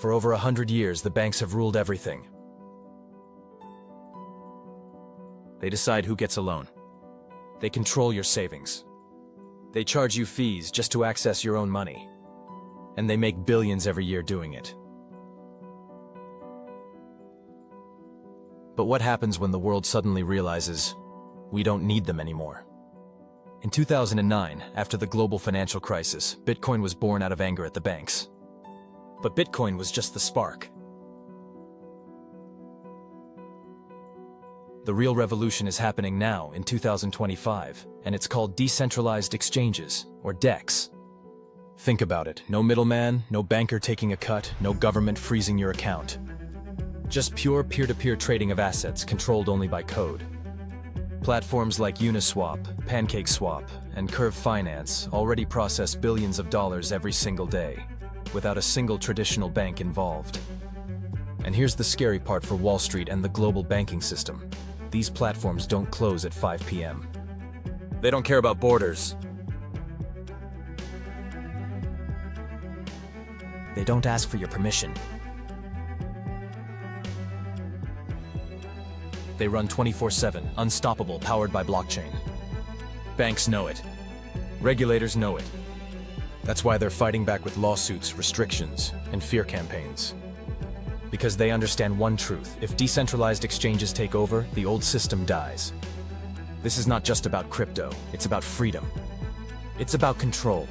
For over 100 years, the banks have ruled everything. They decide who gets a loan. They control your savings. They charge you fees just to access your own money. And they make billions every year doing it. But what happens when the world suddenly realizes we don't need them anymore? In 2009, after the global financial crisis, Bitcoin was born out of anger at the banks. But Bitcoin was just the spark. The real revolution is happening now in 2025, and it's called Decentralized Exchanges, or DEX. Think about it. No middleman, no banker taking a cut, no government freezing your account. Just pure peer-to-peer trading of assets controlled only by code. Platforms like Uniswap, PancakeSwap, and Curve Finance already process billions of dollars every single day, without a single traditional bank involved. And here's the scary part for Wall Street and the global banking system. These platforms don't close at 5 p.m. They don't care about borders. They don't ask for your permission. They run 24/7, unstoppable, powered by blockchain. Banks know it. Regulators know it. That's why they're fighting back with lawsuits, restrictions, and fear campaigns. Because they understand one truth: if decentralized exchanges take over, the old system dies. This is not just about crypto, it's about freedom. It's about control.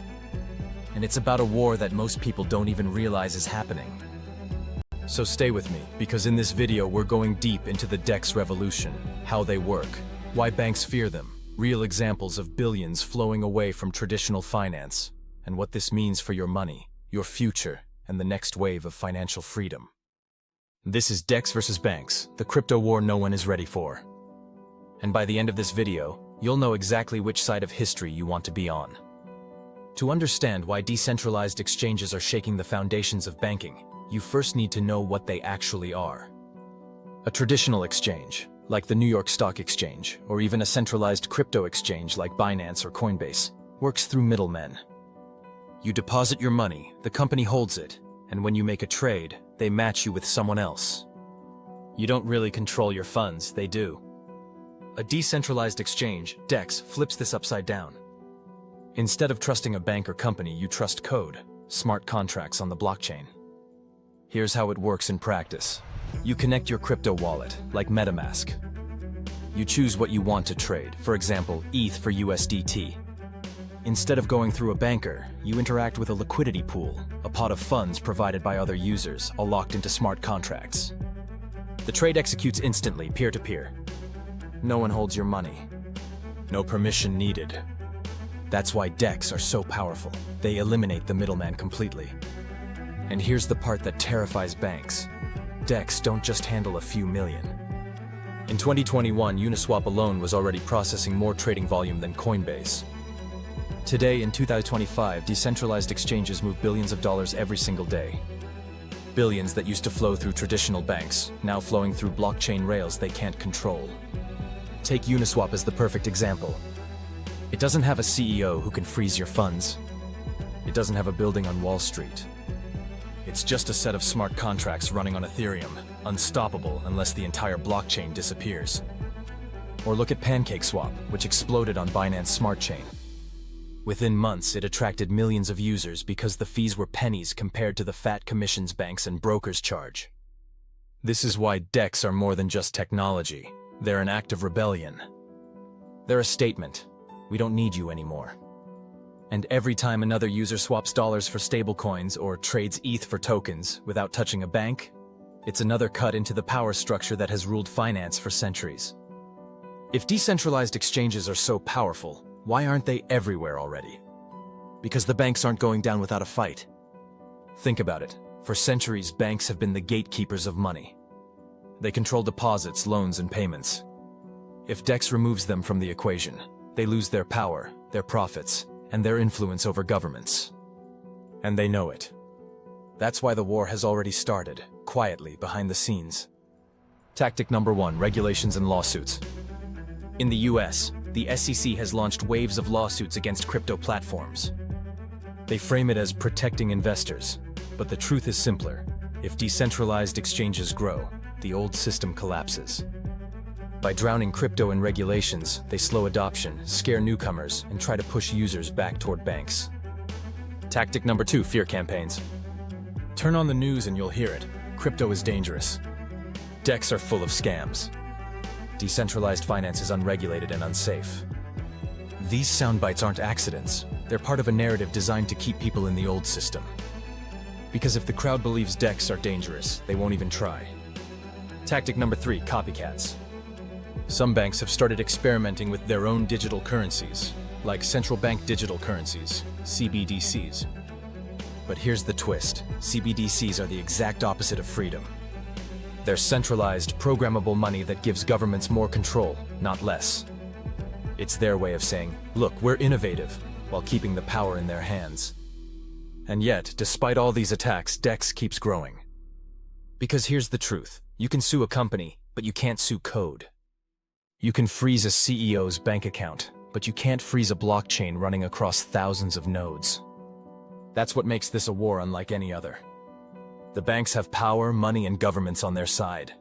And it's about a war that most people don't even realize is happening. So stay with me, because in this video we're going deep into the DEX revolution, how they work, why banks fear them, real examples of billions flowing away from traditional finance, and what this means for your money, your future, and the next wave of financial freedom. This is DEX versus banks, the crypto war no one is ready for. And by the end of this video, you'll know exactly which side of history you want to be on. To understand why decentralized exchanges are shaking the foundations of banking, you first need to know what they actually are. A traditional exchange, like the New York Stock Exchange, or even a centralized crypto exchange like Binance or Coinbase, works through middlemen. You deposit your money, the company holds it, and when you make a trade, they match you with someone else. You don't really control your funds, they do. A decentralized exchange, DEX, flips this upside down. Instead of trusting a bank or company, you trust code, smart contracts on the blockchain. Here's how it works in practice. You connect your crypto wallet, like MetaMask. You choose what you want to trade, for example, ETH for USDT. Instead of going through a banker, you interact with a liquidity pool, a pot of funds provided by other users, all locked into smart contracts. The trade executes instantly, peer-to-peer. No one holds your money. No permission needed. That's why DEX are so powerful. They eliminate the middleman completely. And here's the part that terrifies banks. DEX don't just handle a few million. In 2021, Uniswap alone was already processing more trading volume than Coinbase. Today, in 2025, decentralized exchanges move billions of dollars every single day. Billions that used to flow through traditional banks, now flowing through blockchain rails they can't control. Take Uniswap as the perfect example. It doesn't have a CEO who can freeze your funds. It doesn't have a building on Wall Street. It's just a set of smart contracts running on Ethereum, unstoppable unless the entire blockchain disappears. Or look at PancakeSwap, which exploded on Binance Smart Chain. Within months, it attracted millions of users because the fees were pennies compared to the fat commissions banks and brokers charge. This is why DEX are more than just technology. They're an act of rebellion. They're a statement. We don't need you anymore. And every time another user swaps dollars for stablecoins or trades ETH for tokens without touching a bank, it's another cut into the power structure that has ruled finance for centuries. If decentralized exchanges are so powerful, why aren't they everywhere already? Because the banks aren't going down without a fight. Think about it. For centuries, banks have been the gatekeepers of money. They control deposits, loans, and payments. If DEX removes them from the equation, they lose their power, their profits, and their influence over governments. And they know it. That's why the war has already started, quietly, behind the scenes. Tactic number 1, regulations and lawsuits. In the US, the SEC has launched waves of lawsuits against crypto platforms. They frame it as protecting investors, but the truth is simpler. If decentralized exchanges grow, the old system collapses. By drowning crypto in regulations, they slow adoption, scare newcomers, and try to push users back toward banks. Tactic number 2, fear campaigns. Turn on the news and you'll hear it. Crypto is dangerous. DEX are full of scams. Decentralized finance is unregulated and unsafe. These soundbites aren't accidents. They're part of a narrative designed to keep people in the old system. Because if the crowd believes DEX are dangerous, they won't even try. Tactic number 3, copycats. Some banks have started experimenting with their own digital currencies, like central bank digital currencies, CBDCs. But here's the twist. CBDCs are the exact opposite of freedom. They're centralized, programmable money that gives governments more control, not less. It's their way of saying, look, we're innovative, while keeping the power in their hands. And yet, despite all these attacks, DEX keeps growing. Because here's the truth. You can sue a company, but you can't sue code. You can freeze a CEO's bank account, but you can't freeze a blockchain running across thousands of nodes. That's what makes this a war unlike any other. The banks have power, money, and governments on their side.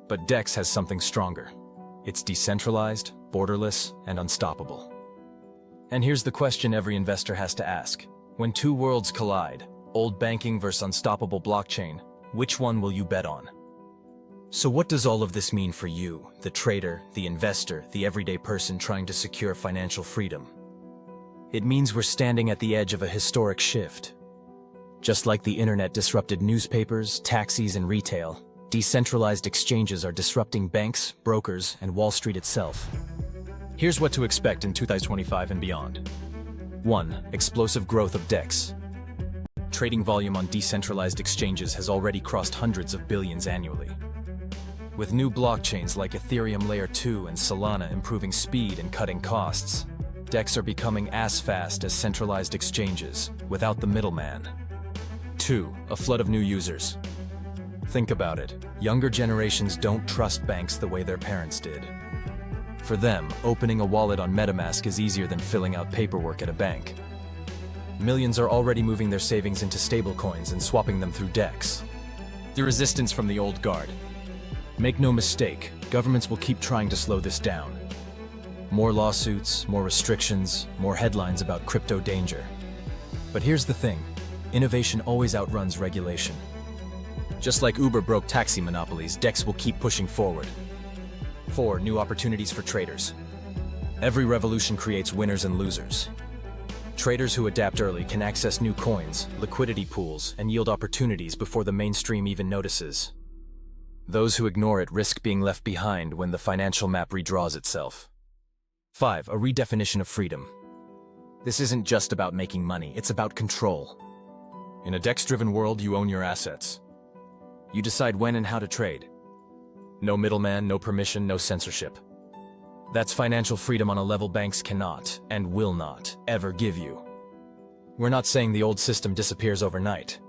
But DEX has something stronger. It's decentralized, borderless, and unstoppable. And here's the question every investor has to ask. When two worlds collide, old banking versus unstoppable blockchain, which one will you bet on? So what does all of this mean for you, the trader, the investor, the everyday person trying to secure financial freedom? It means we're standing at the edge of a historic shift. Just like the internet disrupted newspapers, taxis, and retail, decentralized exchanges are disrupting banks, brokers, and Wall Street itself. Here's what to expect in 2025 and beyond. 1. Explosive growth of DEX. Trading volume on decentralized exchanges has already crossed hundreds of billions annually. With new blockchains like Ethereum Layer 2 and Solana improving speed and cutting costs, DEX are becoming as fast as centralized exchanges, without the middleman. 2. A flood of new users. Think about it. Younger generations don't trust banks the way their parents did. For them, opening a wallet on MetaMask is easier than filling out paperwork at a bank. Millions are already moving their savings into stablecoins and swapping them through DEX. The resistance from the old guard. Make no mistake, governments will keep trying to slow this down. More lawsuits, more restrictions, more headlines about crypto danger. But here's the thing, innovation always outruns regulation. Just like Uber broke taxi monopolies, DEX will keep pushing forward. 4. New opportunities for traders. Every revolution creates winners and losers. Traders who adapt early can access new coins, liquidity pools, and yield opportunities before the mainstream even notices. Those who ignore it risk being left behind when the financial map redraws itself. 5. A redefinition of freedom. This isn't just about making money, it's about control. In a DEX-driven world, you own your assets. You decide when and how to trade. No middleman, no permission, no censorship. That's financial freedom on a level banks cannot, and will not, ever give you. We're not saying the old system disappears overnight.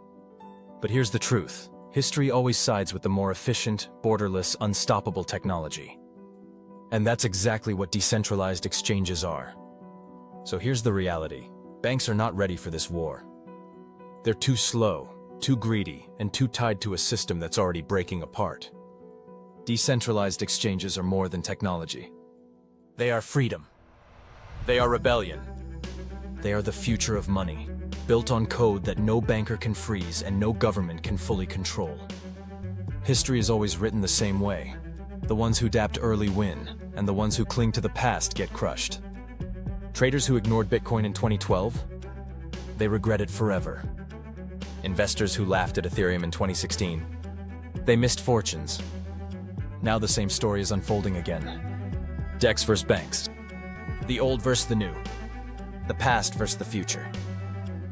But here's the truth. History always sides with the more efficient, borderless, unstoppable technology. And that's exactly what decentralized exchanges are. So here's the reality. Banks are not ready for this war. They're too slow, too greedy, and too tied to a system that's already breaking apart. Decentralized exchanges are more than technology. They are freedom. They are rebellion. They are the future of money, built on code that no banker can freeze and no government can fully control. History is always written the same way. The ones who adapt early win, and the ones who cling to the past get crushed. Traders who ignored Bitcoin in 2012? They regret it forever. Investors who laughed at Ethereum in 2016? They missed fortunes. Now the same story is unfolding again. DEX versus banks. The old versus the new. The past versus the future.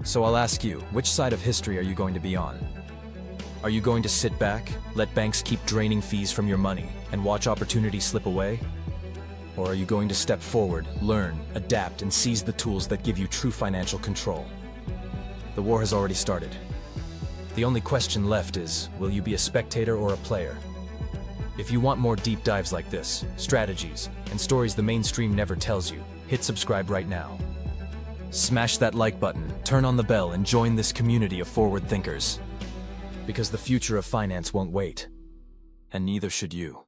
So I'll ask you, which side of history are you going to be on? Are you going to sit back, let banks keep draining fees from your money, and watch opportunities slip away? Or are you going to step forward, learn, adapt, and seize the tools that give you true financial control? The war has already started. The only question left is, will you be a spectator or a player? If you want more deep dives like this, strategies, and stories the mainstream never tells you, hit subscribe right now. Smash that like button, turn on the bell, and join this community of forward thinkers. Because the future of finance won't wait. And neither should you.